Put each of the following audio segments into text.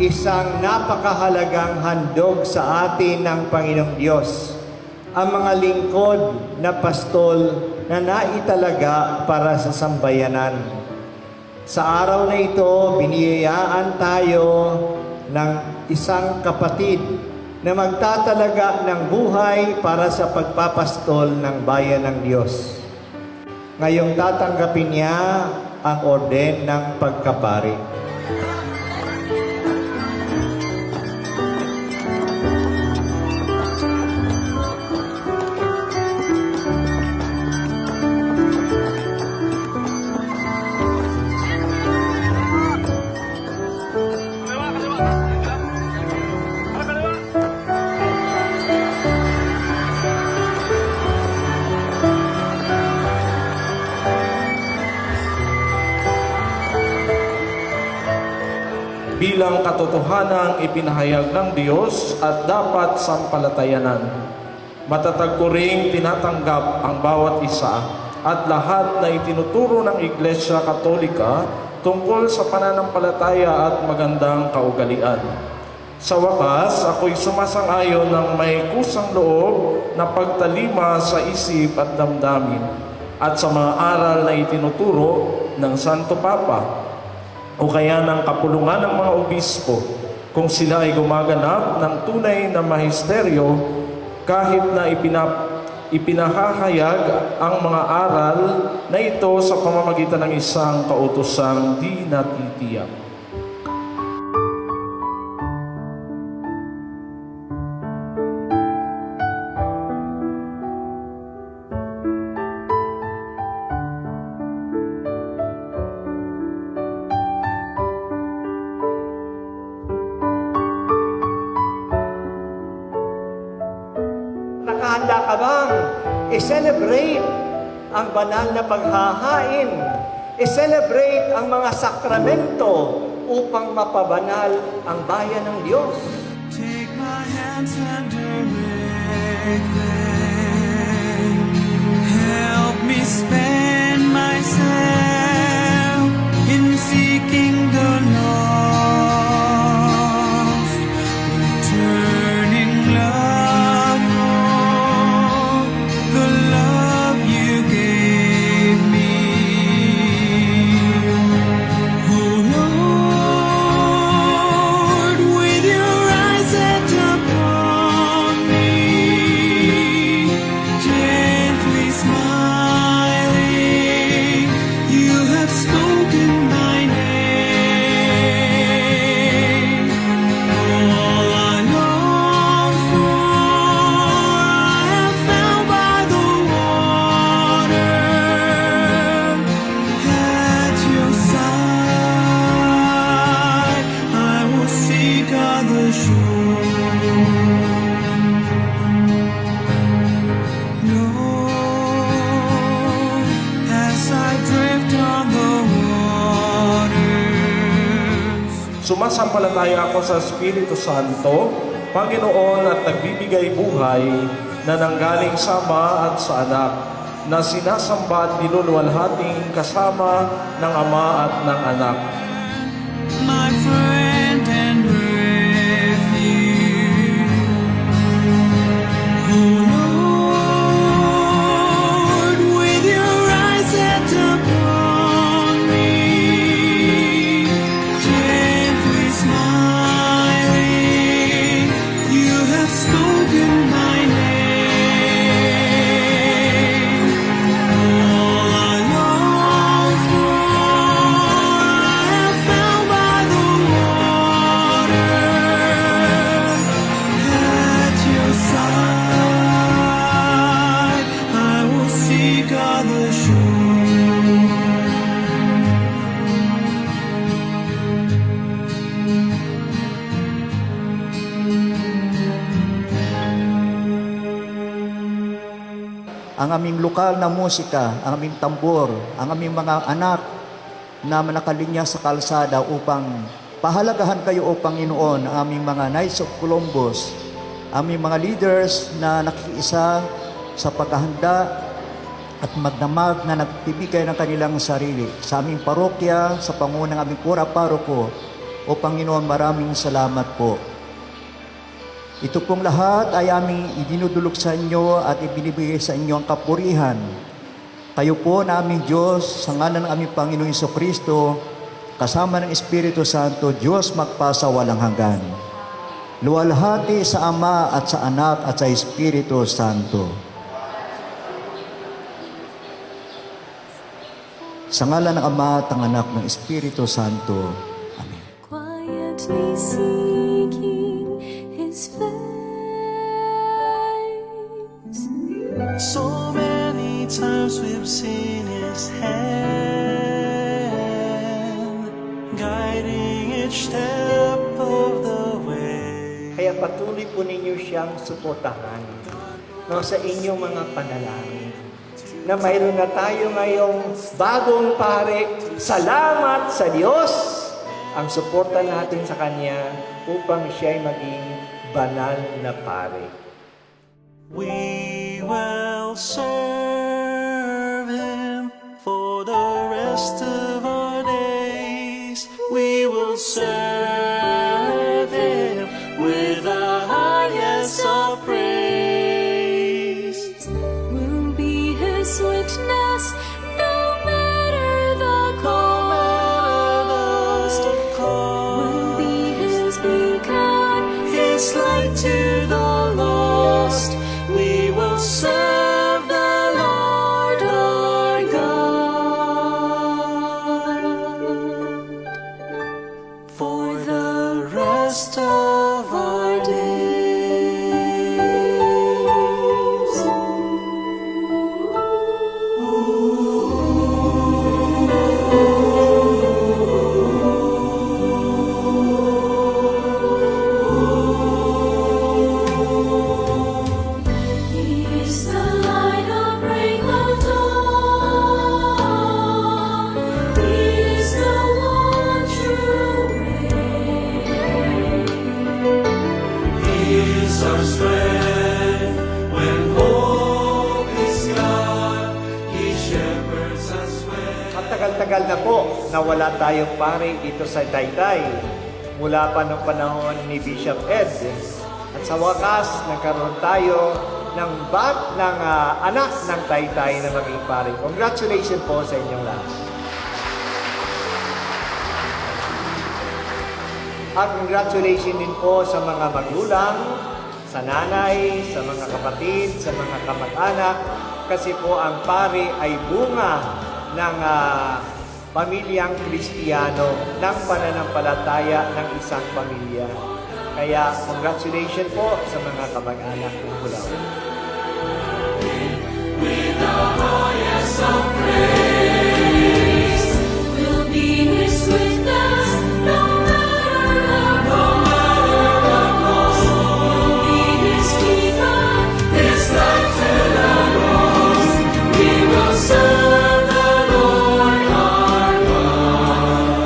isang napakahalagang handog sa atin ng Panginoong Diyos, ang mga lingkod na pastol na naitalaga para sa sambayanan. Sa araw na ito, biniyayaan tayo ng isang kapatid na magtatalaga ng buhay para sa pagpapastol ng bayan ng Diyos. Ngayong tatanggapin niya ang orden ng pagkapari. Bilang katotohanang ipinahayag ng Diyos at dapat sampalatayanan. Matatag ko ring tinatanggap ang bawat isa at lahat na itinuturo ng Iglesia Katolika tungkol sa pananampalataya at magandang kaugalian. Sa wakas, ako'y sumasang-ayon ng may kusang loob na pagtalima sa isip at damdamin at sa mga aral na itinuturo ng Santo Papa o kaya ng kapulungan ng mga obispo kung sila ay gumaganap ng tunay na mahisteryo kahit na ipinahahayag ang mga aral na ito sa pamamagitan ng isang kautosang di natitiyak. Nakahanda ka bang i-celebrate ang banal na paghahain? I-celebrate ang mga sakramento upang mapabanal ang bayan ng Diyos. Take my hands and direct them. Help me spend myself in seeking the lost, returning love for the love you gave me. Oh Lord, with your eyes set upon me, gently smiling, you have spoken my name. All I long for, I have found by the water. At your side, I will seek on the shore. Lord, as I drift on the waters. Sumasampalataya ako sa Espiritu Santo, Panginoon at nagbibigay buhay na nanggaling sa Ama at sa Anak, na sinasamba at niluluwalhating kasama ng Ama at ng Anak. My friend and refuge. Oh Lord, with your eyes set upon me, gently smiling, you have spoken my name. All I long for, I have found by the water. At your side, I will seek on the shore. Ang aming lokal na musika, ang aming tambor, ang aming mga anak na nakalinya sa kalsada upang pahalagahan kayo o Panginoon, ang aming mga Knights of Columbus, aming mga leaders na nakikiisa sa paghahanda at magdamag na nagbibigay ng kanilang sarili sa aming parokya, sa pangunang aming kura paroko, O Panginoon, maraming salamat po. Ito pong lahat ay aming idinudulog sa inyo at ibinibigay sa inyo ang kapurihan. Kayo po na aming Diyos, sa ngalan ng aming Panginoong Jesucristo, kasama ng Espiritu Santo, Diyos magpasa walang hanggan. Luwalhati sa Ama at sa Anak at sa Espiritu Santo. Sa ngalan ng Ama at ng Anak ng Espiritu Santo. Amen. Quietly seeking His face. So many times we've seen His hand guiding each step of the way. Kaya patuloy po ninyo siyang suportahan sa inyong mga panalangin. Na mayroon na tayo ngayong bagong pare. Salamat sa Diyos! Ang suporta natin sa Kanya upang siya ay maging banal na pare. We will serve Him for the rest of our days. We will serve Him with the highest of praise. We'll be His witness no matter the cost. We'll be His beacon, His light to the lost. We will serve the Lord our God for the rest of our days. He is the light of break of dawn. He is the one true way. He is our strength when hope is gone. He shepherds us well. At tagal-tagal na po na wala tayong pare dito sa Taytay. Mula pa ng panahon ni Bishop Ed. At sa wakas, nagkaroon tayo ng anak ng Taytay na maging pare. Congratulations po sa inyong lahat. At congratulations din po sa mga magulang, sa nanay, sa mga kapatid, sa mga kamag-anak. Kasi po ang pare ay bunga ng pamilyang Kristiyano, ng pananampalataya ng isang pamilya. Kaya congratulations po sa mga kamag-anak ng Bulaw. We'll be His witness no matter the cost. We'll be His beacon, His light to the lost. We will serve the Lord our God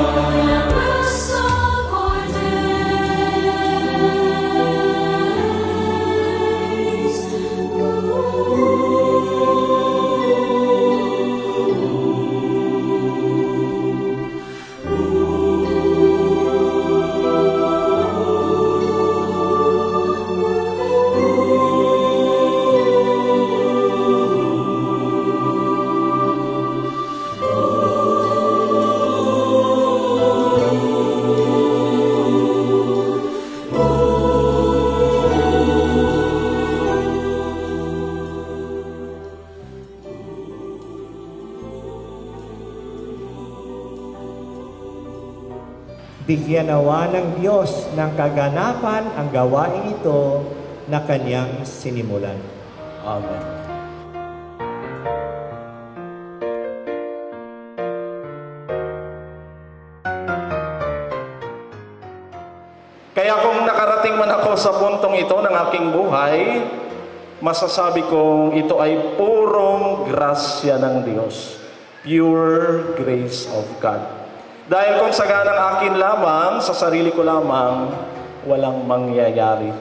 for the rest of our days. Bigyan nawa ng Diyos ng kaganapan ang gawain ito na Kanyang sinimulan. Amen. Kaya kung nakarating man ako sa puntong ito ng aking buhay, masasabi kong ito ay purong grasya ng Diyos. Pure grace of God. Dahil kung sa ganang akin lamang, sa sarili ko lamang, walang mangyayari.